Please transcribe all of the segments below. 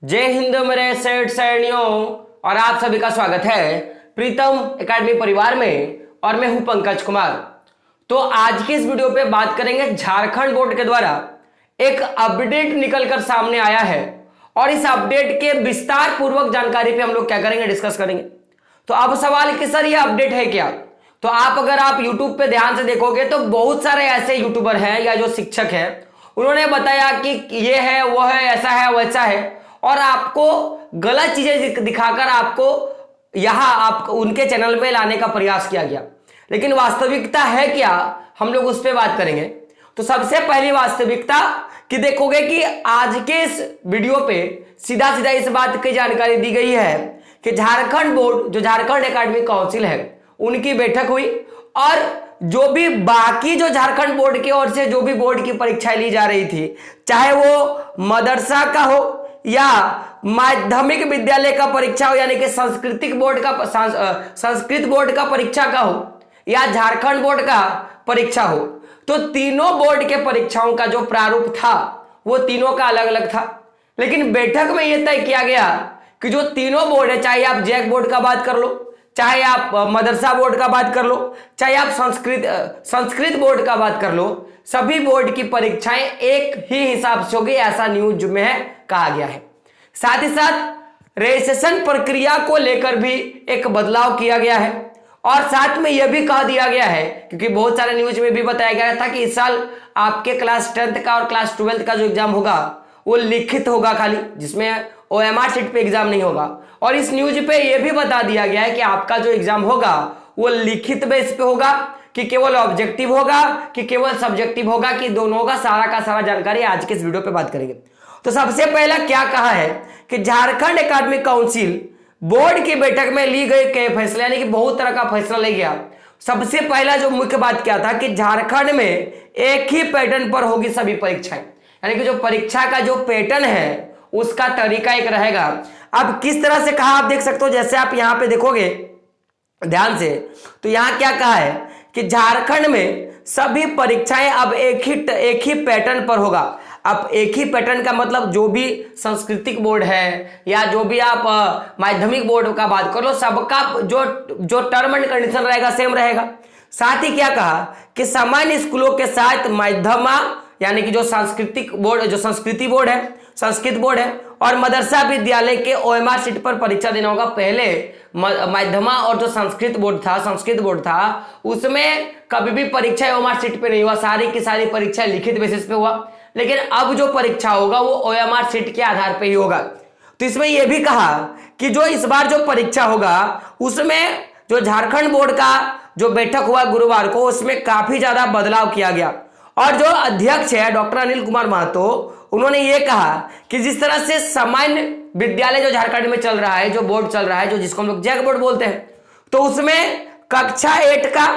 जय हिंद मेरे सेठ सैनियों और आप सभी का स्वागत है प्रीतम एकेडमी परिवार में और मैं हूं पंकज कुमार। तो आज की इस वीडियो पे बात करेंगे झारखंड बोर्ड के द्वारा एक अपडेट निकलकर सामने आया है और इस अपडेट के विस्तार पूर्वक जानकारी पे हम लोग क्या करेंगे, डिस्कस करेंगे। तो अब सवाल कि सर ये अपडेट है क्या? तो अगर आप YouTube पे ध्यान से देखोगे तो बहुत सारे ऐसे यूट्यूबर हैं या जो शिक्षक है उन्होंने बताया कि ये है वो है ऐसा है वैसा है और आपको गलत चीजें दिखाकर आपको यहां आप उनके चैनल पे लाने का प्रयास किया गया। लेकिन वास्तविकता है क्या, हम लोग उस पर बात करेंगे। तो सबसे पहली वास्तविकता कि देखोगे कि आज के इस वीडियो पे सीधा सीधा इस बात की जानकारी दी गई है कि झारखंड बोर्ड जो झारखंड एकेडमिक काउंसिल है उनकी बैठक हुई और जो भी बाकी जो झारखंड बोर्ड की ओर से जो भी बोर्ड की परीक्षाएं ली जा रही थी, चाहे वो मदरसा का हो या माध्यमिक विद्यालय का परीक्षा हो यानी कि संस्कृत बोर्ड का परीक्षा का हो या झारखंड बोर्ड का परीक्षा हो, तो तीनों बोर्ड के परीक्षाओं का जो प्रारूप था वो तीनों का अलग अलग था। लेकिन बैठक में यह तय किया गया कि जो तीनों बोर्ड है, चाहे आप जैक बोर्ड का बात कर लो, चाहे आप मदरसा बोर्ड का बात कर लो, चाहे आप संस्कृत बोर्ड का बात कर लो, सभी बोर्ड की परीक्षाएं एक ही हिसाब से होगी, ऐसा न्यूज में कहा गया है। साथ ही साथ रजिस्ट्रेशन प्रक्रिया को लेकर भी एक बदलाव किया गया है और साथ में यह भी कहा दिया गया है, क्योंकि बहुत सारे न्यूज में भी बताया गया था कि इस साल आपके क्लास 10th का और क्लास 12th का जो एग्जाम होगा वो लिखित होगा खाली, जिसमें OMR शीट पे एग्जाम नहीं होगा। और इस न्यूज पे यह भी बता दिया गया है कि आपका जो एग्जाम होगा वो लिखित बेस पे होगा कि केवल ऑब्जेक्टिव होगा कि केवल सब्जेक्टिव होगा कि दोनों होगा, सारा का सारा जानकारी आज के इस वीडियो पे बात करेंगे। तो सबसे पहला क्या कहा है कि झारखंड एकेडमिक काउंसिल बोर्ड की बैठक में ली गई कई फैसले, यानी कि बहुत तरह का फैसला ले गया। सबसे पहला जो मुख्य बात क्या था कि झारखंड में एक ही पैटर्न पर होगी सभी परीक्षाएं, यानी कि जो परीक्षा का जो पैटर्न है उसका तरीका एक रहेगा। अब किस तरह से कहा आप देख सकते हो, जैसे आप यहां पे देखोगे ध्यान से तो यहां क्या कहा है कि झारखंड में सभी परीक्षाएं अब एक ही पैटर्न पर होगा। अब एक ही पैटर्न का मतलब जो भी सांस्कृतिक बोर्ड है या जो भी आप माध्यमिक बोर्ड का बात कर लो, सबका जो टर्म एंड कंडीशन रहेगा सेम रहेगा। साथ ही क्या कहा कि सामान्य स्कूलों के साथ माध्यमा यानी कि जो सांस्कृतिक बोर्ड जो संस्कृति बोर्ड है संस्कृत बोर्ड है और मदरसा विद्यालय के OMR शीट पर परीक्षा देना होगा। पहले माध्यमा और जो संस्कृत बोर्ड था उसमें कभी भी परीक्षा OMR शीट पे नहीं हुआ, सारी की सारी परीक्षा लिखित बेसिस पे हुआ। लेकिन अब जो परीक्षा होगा वो OMR शीट के आधार पे ही होगा। तो इसमें यह भी कहा कि जो इस बार जो परीक्षा होगा उसमें जो झारखंड बोर्ड का जो बैठक हुआ गुरुवार को उसमें काफी ज्यादा बदलाव किया गया और जो अध्यक्ष है डॉक्टर अनिल कुमार महतो, उन्होंने ये कहा कि जिस तरह से सामान्य विद्यालय जो झारखंड में चल रहा है, जो बोर्ड चल रहा है, जो जिसको हम लोग जैक बोर्ड बोलते हैं, तो उसमें कक्षा 8 का,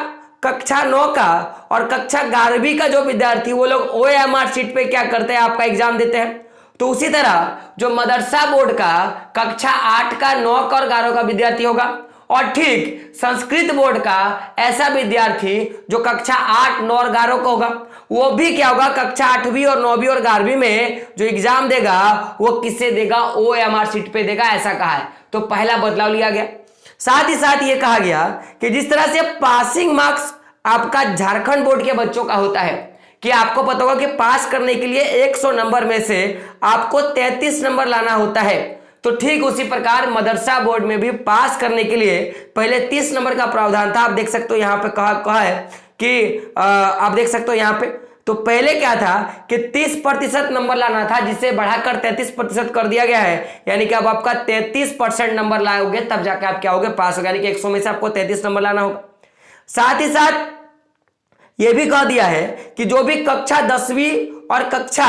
कक्षा 9 का और कक्षा 11वीं का जो विद्यार्थी वो लोग OMR शीट पे क्या करते हैं, आपका एग्जाम देते हैं। तो उसी तरह जो मदरसा बोर्ड का कक्षा 8 का, 9 का और 11 का विद्यार्थी होगा और ठीक संस्कृत बोर्ड का ऐसा विद्यार्थी जो कक्षा 8, 9 और 11 का होगा, वो भी क्या होगा कक्षा 8वीं और 9वीं और 11वीं में जो एग्जाम देगा वो किससे देगा, OMR शीट पे देगा, ऐसा कहा है। तो पहला बदलाव लिया गया। साथ ही साथ ये कहा गया कि जिस तरह से पासिंग मार्क्स आपका झारखंड बोर्ड के बच्चों का होता है कि आपको पता होगा कि पास करने के लिए 100 नंबर में से आपको 33 नंबर लाना होता है, तो ठीक उसी प्रकार मदरसा बोर्ड में भी पास करने के लिए पहले 30 नंबर का प्रावधान था। आप देख सकते हो यहाँ पे कहा है कि आप देख सकते हो यहाँ पे, तो पहले क्या था कि 30% नंबर लाना था जिसे बढ़ाकर 33% कर दिया गया है, यानी कि अब आपका 33% नंबर लाओगे तब जाकर आप क्या होगे, पास होगा, यानी कि 100 में से आपको 33 नंबर लाना होगा। साथ ही साथ यह भी कह दिया है कि जो भी कक्षा 10वीं और कक्षा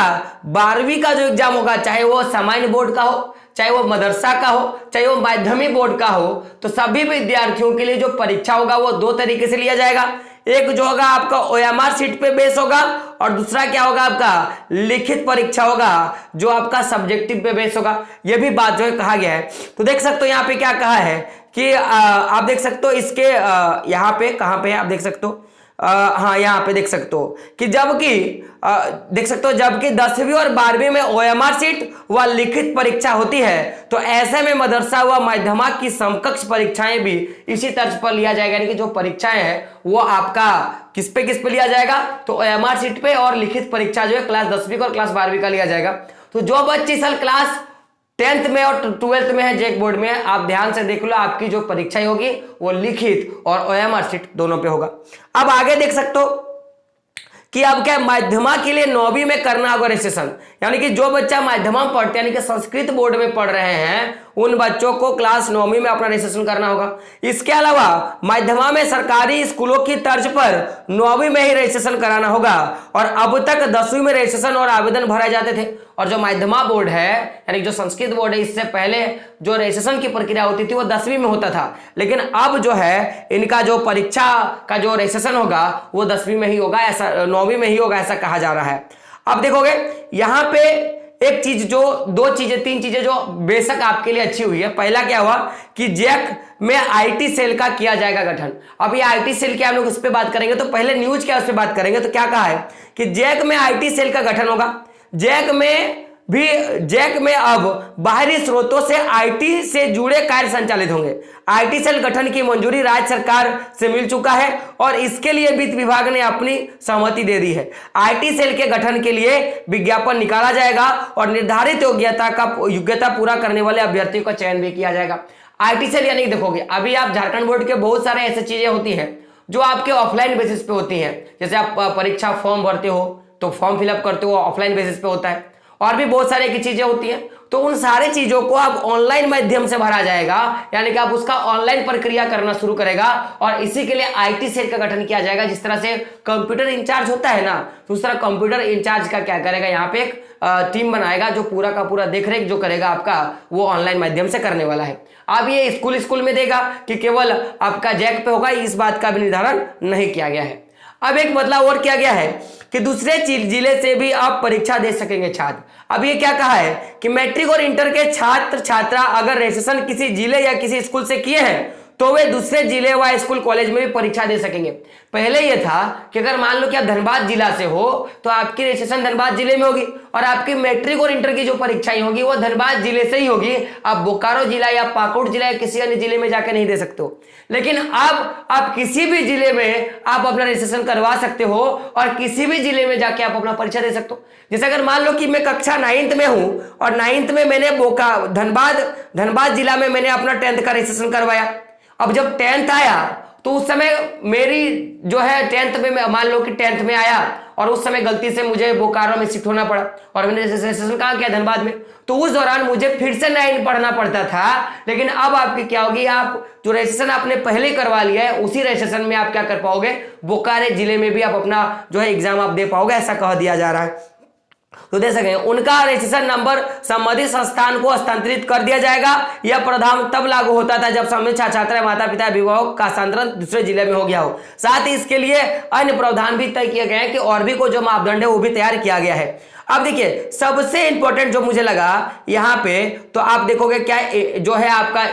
12वीं का जो एग्जाम होगा, चाहे वो सामान्य बोर्ड का हो, चाहे वो मदरसा का हो, चाहे वो माध्यमिक बोर्ड का हो, तो सभी विद्यार्थियों के लिए जो परीक्षा होगा वो दो तरीके से लिया जाएगा। एक जो होगा आपका OMR शीट पे बेस होगा और दूसरा क्या होगा आपका लिखित परीक्षा होगा जो आपका सब्जेक्टिव पे बेस होगा। यह भी बात जो है कहा गया है। तो देख सकते हो यहाँ पे क्या कहा है कि आप देख सकते हो इसके यहाँ पे कहाँ पे है आप देख सकते हो हाँ यहाँ पे देख सकते हो कि देख सकते हो जबकि 10वीं और 12वीं में OMR सीट व लिखित परीक्षा होती है, तो ऐसे में मदरसा व माध्यमा की समकक्ष परीक्षाएं भी इसी तर्ज पर लिया जाएगा। यानी कि जो परीक्षाएं हैं वो आपका किस पे लिया जाएगा, तो OMR सीट पे, और लिखित परीक्षा जो है क्लास 10वीं का और क्लास 12वीं का लिया जाएगा। तो जो बच्चे साल क्लास 10th में और 12th में है, जैक बोर्ड में है, आप ध्यान से देख लो, आपकी जो परीक्षाएं होगी वो लिखित और OMR सीट दोनों पे होगा। अब आगे देख सकते हो कि अब क्या माध्यमा के लिए 9वीं में करना होगा रजिस्ट्रेशन। यानी कि जो बच्चा माध्यमा में पढ़ते हैं, यानी कि संस्कृत बोर्ड में पढ़ रहे हैं, उन बच्चों को क्लास 9वीं में अपना रजिस्ट्रेशन करना होगा। इसके अलावा माध्यमा में सरकारी स्कूलों की तर्ज पर 9वीं में ही रजिस्ट्रेशन कराना होगा, और अब तक 10वीं में रजिस्ट्रेशन और आवेदन भरे जाते थे। और जो माध्यमा बोर्ड है, यानी जो संस्कृत बोर्ड है, इससे पहले जो रजिस्ट्रेशन की प्रक्रिया होती थी वो 10वीं में होता था, लेकिन अब जो है इनका जो परीक्षा का जो रजिस्ट्रेशन होगा वो 10वीं में ही होगा, ऐसा 9वीं में ही होगा, ऐसा कहा जा रहा है। अब देखोगे यहां पे एक चीज, जो 2 चीजें 3 चीजें जो बेशक आपके लिए अच्छी हुई है। पहला क्या हुआ कि जैक में IT सेल का किया जाएगा गठन। अब ये IT सेल क्या, हम लोग उस पर बात करेंगे, तो पहले न्यूज क्या उस पर बात करेंगे। तो क्या कहा है कि जैक में IT सेल का गठन होगा। जैक में अब बाहरी स्रोतों से IT से जुड़े कार्य संचालित होंगे। IT सेल गठन की मंजूरी राज्य सरकार से मिल चुका है और इसके लिए वित्त विभाग ने अपनी सहमति दे दी है। IT सेल के गठन के लिए विज्ञापन निकाला जाएगा और निर्धारित योग्यता पूरा करने वाले अभ्यर्थियों का चयन भी किया जाएगा। IT सेल यानी देखोगे अभी आप झारखंड बोर्ड के बहुत सारे ऐसी चीजें होती हैं जो आपके ऑफलाइन बेसिस पे होती हैं। जैसे आप परीक्षा फॉर्म भरते हो तो फॉर्म फिलअप करते हो, ऑफलाइन बेसिस पे होता है, और भी बहुत सारी की चीजें होती हैं। तो उन सारी चीजों को अब ऑनलाइन माध्यम से भरा जाएगा, यानी कि आप उसका ऑनलाइन प्रक्रिया करना शुरू करेगा, और इसी के लिए IT सेल का गठन किया जाएगा। जिस तरह से कंप्यूटर इंचार्ज होता है ना, तो उस तरह कंप्यूटर इंचार्ज का क्या करेगा, यहाँ पे एक टीम बनाएगा जो पूरा का पूरा देखरेख जो करेगा आपका, वो ऑनलाइन माध्यम से करने वाला है। अब ये स्कूल में देगा कि केवल आपका जैक पे होगा, इस बात का भी निर्धारण नहीं किया गया है। अब एक बदलाव और किया गया है कि दूसरे जिले से भी आप परीक्षा दे सकेंगे छात्र। अब ये क्या कहा है कि मैट्रिक और इंटर के छात्र छात्रा अगर रजिस्ट्रेशन किसी जिले या किसी स्कूल से किए हैं तो वे दूसरे जिले व स्कूल कॉलेज में भी परीक्षा दे सकेंगे। पहले यह था कि अगर मान लो कि आप धनबाद जिला से हो तो आपकी रजिस्ट्रेशन धनबाद जिले में होगी और आपकी मैट्रिक और इंटर की जो परीक्षाएं होगी वो धनबाद जिले से ही होगी। आप बोकारो जिला या पाकुड़ जिला या किसी अन्य जिले में जाकर नहीं दे सकते हो। लेकिन अब आप किसी भी जिले में आप अपना रजिस्ट्रेशन करवा सकते हो और किसी भी जिले में जाके आप अपना परीक्षा दे सकते हो। जैसे अगर मान लो कि मैं कक्षा 9th में हूं और 9th में मैंने धनबाद जिला में मैंने अपना 10th का रजिस्ट्रेशन करवाया। अब जब 10th आया तो उस समय मेरी जो है 10th में, मान लो कि 10th में आया और उस समय गलती से मुझे बोकारो में शिफ्ट होना पड़ा और मैंने रजिस्ट्रेशन कहाँ किया, धनबाद में, तो उस दौरान मुझे फिर से 9 पढ़ना पड़ता था। लेकिन अब आपकी क्या होगी, आप जो रजिस्ट्रेशन आपने पहले करवा लिया है उसी रजिस्ट्रेशन में आप क्या कर पाओगे, बोकारो जिले में भी आप अपना जो है एग्जाम आप दे पाओगे, ऐसा कह दिया जा रहा है। तो दे सकें उनका रजिस्ट्रेशन नंबर संबंधित संस्थान को हस्तांतरित कर दिया जाएगा। यह प्रावधान तब लागू होता था जब संबंधित छात्र माता पिता अभिभावक का हस्तांतरण दूसरे जिले में हो गया हो। साथ ही इसके लिए अन्य प्रावधान भी तय किए गए हैं कि और भी को जो मापदंड है वो भी तैयार किया गया है। अब देखिए सबसे इंपॉर्टेंट जो मुझे लगा यहाँ पे, तो आप देखोगे क्या जो है आपका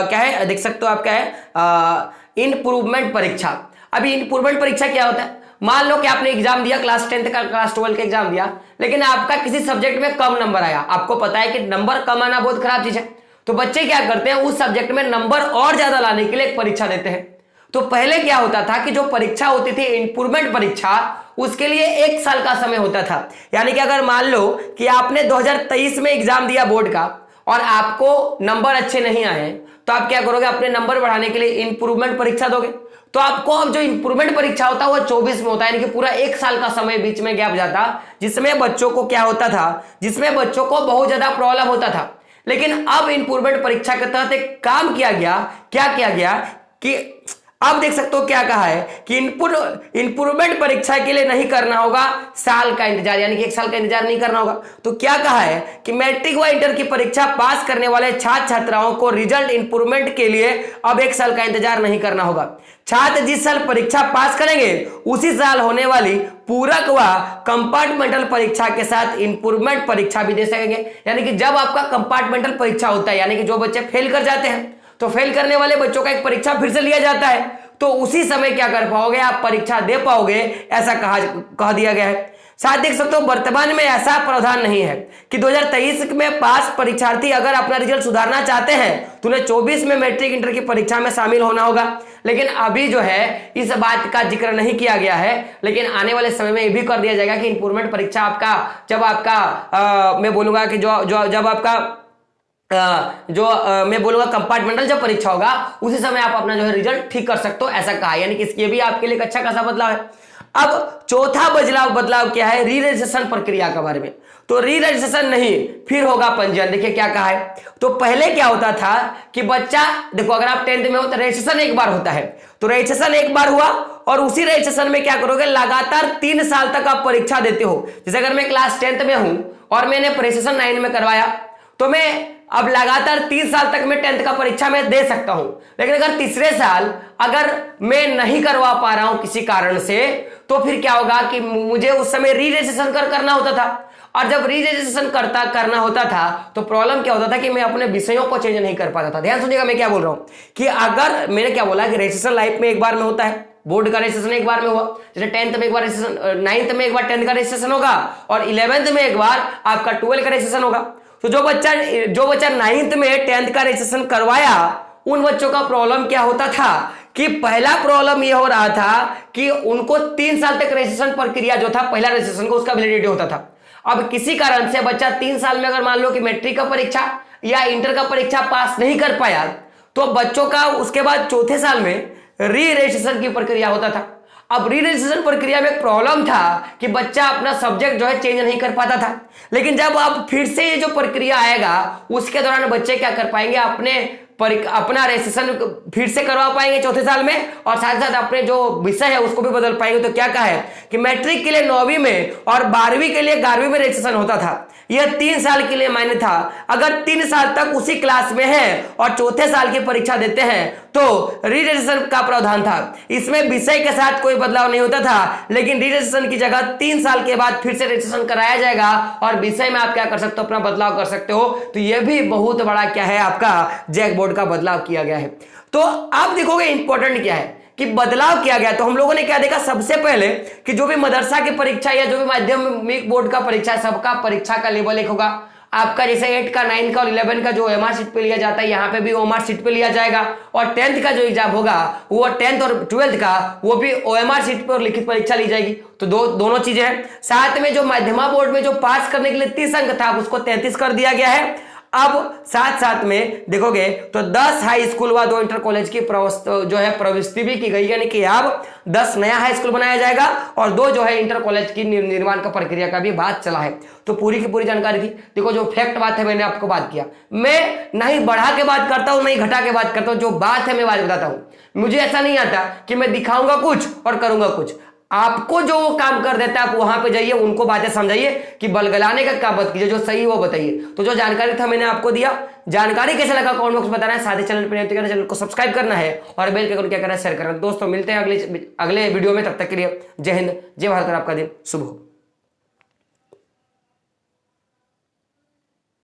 क्या है, देख सकते हो आप क्या है, इम्प्रूवमेंट परीक्षा। अभी इम्प्रूवमेंट परीक्षा क्या होता है, मान लो कि आपने एग्जाम दिया, क्लास 10th का क्लास 12 का एग्जाम दिया, लेकिन आपका किसी सब्जेक्ट में कम नंबर आया। आपको पता है कि नंबर कम आना बहुत खराब चीज है, तो बच्चे क्या करते हैं, उस सब्जेक्ट में नंबर और ज्यादा लाने के लिए एक परीक्षा देते हैं। तो पहले क्या होता था कि जो परीक्षा होती थी इम्प्रूवमेंट परीक्षा, उसके लिए 1 साल का समय होता था। यानी कि अगर मान लो कि आपने 2023 में एग्जाम दिया बोर्ड का और आपको नंबर अच्छे नहीं आए, तो आप क्या करोगे, अपने नंबर बढ़ाने के लिए इम्प्रूवमेंट परीक्षा दोगे। तो आपको अब जो इम्प्रूवमेंट परीक्षा होता है वो 24 में होता है, यानी कि पूरा 1 साल का समय बीच में गैप जाता, जिसमें बच्चों को क्या होता था, जिसमें बच्चों को बहुत ज्यादा प्रॉब्लम होता था। लेकिन अब इम्प्रूवमेंट परीक्षा के तहत एक काम किया गया, क्या किया गया कि अब देख सकते हो क्या कहा है कि इम्प्रूवमेंट परीक्षा के लिए नहीं करना होगा साल का इंतजार, यानी कि 1 साल का इंतजार नहीं करना होगा। तो क्या कहा है कि मैट्रिक व इंटर की परीक्षा पास करने वाले छात्र छात्राओं को रिजल्ट इम्प्रूवमेंट के लिए अब 1 साल का इंतजार नहीं करना होगा। छात्र जिस साल परीक्षा पास करेंगे उसी साल होने वाली पूरक व कंपार्टमेंटल परीक्षा के साथ इम्प्रूवमेंट परीक्षा भी दे सकेंगे। यानी कि जब आपका कंपार्टमेंटल परीक्षा होता है, यानी कि जो बच्चे फेल कर जाते हैं, तो फेल करने वाले बच्चों का एक परीक्षा फिर से लिया जाता है। तो उसी समय क्या कर पाओगे, आप परीक्षा दे पाओगे, ऐसा कह दिया गया है। साथ देख सकते हो वर्तमान में ऐसा प्रावधान नहीं है कि 2023 में पास परीक्षार्थी अगर अपना रिजल्ट सुधारना चाहते हैं तो उन्हें 24 में मैट्रिक इंटर की परीक्षा में शामिल होना होगा। लेकिन अभी जो है इस बात का जिक्र नहीं किया गया है, लेकिन आने वाले समय में यह भी कर दिया जाएगा कि इंप्रूवमेंट परीक्षा आपका जब आपका मैं बोलूंगा कि जब आपका मैं बोलूंगा कंपार्टमेंटल जब परीक्षा होगा उसी समय आप अपना जो है रिजल्ट ठीक कर सकते हो, ऐसा कहा। यानी कि इसके भी आपके लिए एक अच्छा खासा बदलाव है। अब चौथा बदलाव क्या है, री रजिस्ट्रेशन प्रक्रिया के बारे में। तो री रजिस्ट्रेशन नहीं, फिर होगा पंजीयन। देखिए क्या कहा है, तो पहले क्या होता था कि बच्चा देखो अगर आप 10th में हो तो रजिस्ट्रेशन एक बार होता है, तो रजिस्ट्रेशन एक बार हुआ और उसी रजिस्ट्रेशन में क्या करोगे, लगातार 3 साल तक आप परीक्षा देते हो। जैसे अगर मैं क्लास 10th में हूं और मैंने रजिस्ट्रेशन 9 में करवाया तो मैं अब लगातार 3 साल तक मैं 10th का परीक्षा में दे सकता हूं। लेकिन अगर तीसरे साल अगर मैं नहीं करवा पा रहा हूं किसी कारण से, तो फिर क्या होगा कि मुझे उस समय री रजिस्ट्रेशन करना होता था। और जब री रजिस्ट्रेशन करना होता था तो प्रॉब्लम क्या होता था कि मैं अपने विषयों को चेंज नहीं कर पाता था। ध्यान सुनिएगा मैं क्या बोल रहा हूं कि अगर मैंने क्या बोला कि रजिस्ट्रेशन लाइफ में एक बार में होता है, बोर्ड का रजिस्ट्रेशन एक बार में हुआ, जैसे 10th में एक बार रजिस्ट्रेशन, 9th में एक बार 10th का रजिस्ट्रेशन होगा और 11th में एक बार आपका 12th का रजिस्ट्रेशन होगा। तो जो बच्चा 9th में 10th का रजिस्ट्रेशन करवाया उन बच्चों का प्रॉब्लम क्या होता था कि पहला प्रॉब्लम यह हो रहा था कि उनको 3 साल तक रजिस्ट्रेशन प्रक्रिया जो था पहला रजिस्ट्रेशन को उसका वैलिडिटी होता था। अब किसी कारण से बच्चा 3 साल में अगर मान लो कि मैट्रिक का परीक्षा या इंटर का परीक्षा पास नहीं कर पाया तो बच्चों का उसके बाद चौथे साल में री रजिस्ट्रेशन की प्रक्रिया होता था। अब री रजिस्ट्रेशन प्रक्रिया में एक प्रॉब्लम था कि बच्चा अपना सब्जेक्ट जो है चेंज नहीं कर पाता था। लेकिन जब आप फिर से ये जो प्रक्रिया आएगा उसके दौरान बच्चे क्या कर पाएंगे, अपना रजिस्ट्रेशन फिर से करवा पाएंगे चौथे साल में और साथ साथ अपने जो विषय है उसको भी बदल पाएंगे। तो क्या कहा है कि मैट्रिक के लिए 9वीं में और 12वीं के लिए 11वीं में रजिस्ट्रेशन होता था, यह 3 साल के लिए मान्य था। अगर 3 साल तक उसी क्लास में है और चौथे साल की परीक्षा देते हैं तो री रजिस्ट्रेशन का प्रावधान था। इसमें विषय के साथ कोई बदलाव नहीं होता था, लेकिन री रजिस्ट्रेशन की जगह 3 साल के बाद फिर से रजिस्ट्रेशन कराया जाएगा और विषय में आप क्या कर सकते हो, अपना बदलाव कर सकते हो। तो यह भी बहुत बड़ा क्या है, आपका जैक बोर्ड का बदलाव किया गया है। तो आप देखोगे इंपॉर्टेंट क्या है कि बदलाव किया गया। तो हम लोगों ने क्या देखा, सबसे पहले कि जो भी मदरसा की परीक्षा या जो भी माध्यमिक बोर्ड का परीक्षा है सबका परीक्षा का लेवल एक होगा। आपका जैसे 8 का 9 का और 11 का जो ओएमआर शीट पे लिया जाता है यहाँ पे भी ओएमआर शीट पे लिया जाएगा और 10th का जो एग्जाम होगा वो 10th और 12th का वो भी ओएमआर शीट पे और लिखित परीक्षा ली जाएगी। तो दोनों चीजें हैं। साथ में जो माध्यमिक बोर्ड में जो पास करने के लिए 30 अंक था उसको 33 कर दिया गया है। अब साथ में देखोगे तो 10 हाई स्कूल व 2 इंटर कॉलेज की जो है प्रविष्टि भी की गई, यानी कि अब 10 नया हाई स्कूल बनाया जाएगा और 2 जो है इंटर कॉलेज की निर्माण का प्रक्रिया का भी बात चला है। तो पूरी की पूरी जानकारी थी। देखो जो फैक्ट बात है मैंने आपको बात किया, मैं नहीं बढ़ा के बात करता हूं नहीं घटा के बात करता हूं, जो बात है मैं बात बताता हूं। मुझे ऐसा नहीं आता कि मैं दिखाऊंगा कुछ और करूंगा कुछ। आपको जो वो काम कर देता है आप वहां पे जाइए, उनको बातें समझाइए कि बलगलाने का काम मत कीजिए, जो सही वो बताइए। तो जो जानकारी था मैंने आपको दिया। जानकारी कैसे लगा कमेंट बॉक्स में बताना है। साथ ही चैनल पर चैनल को सब्सक्राइब करना है और बेल के आइकन क्या करना है, शेयर करना है। दोस्तों मिलते हैं अगले वीडियो में, तब तक के लिए जय हिंद जय भारत और आपका दिन शुभ हो।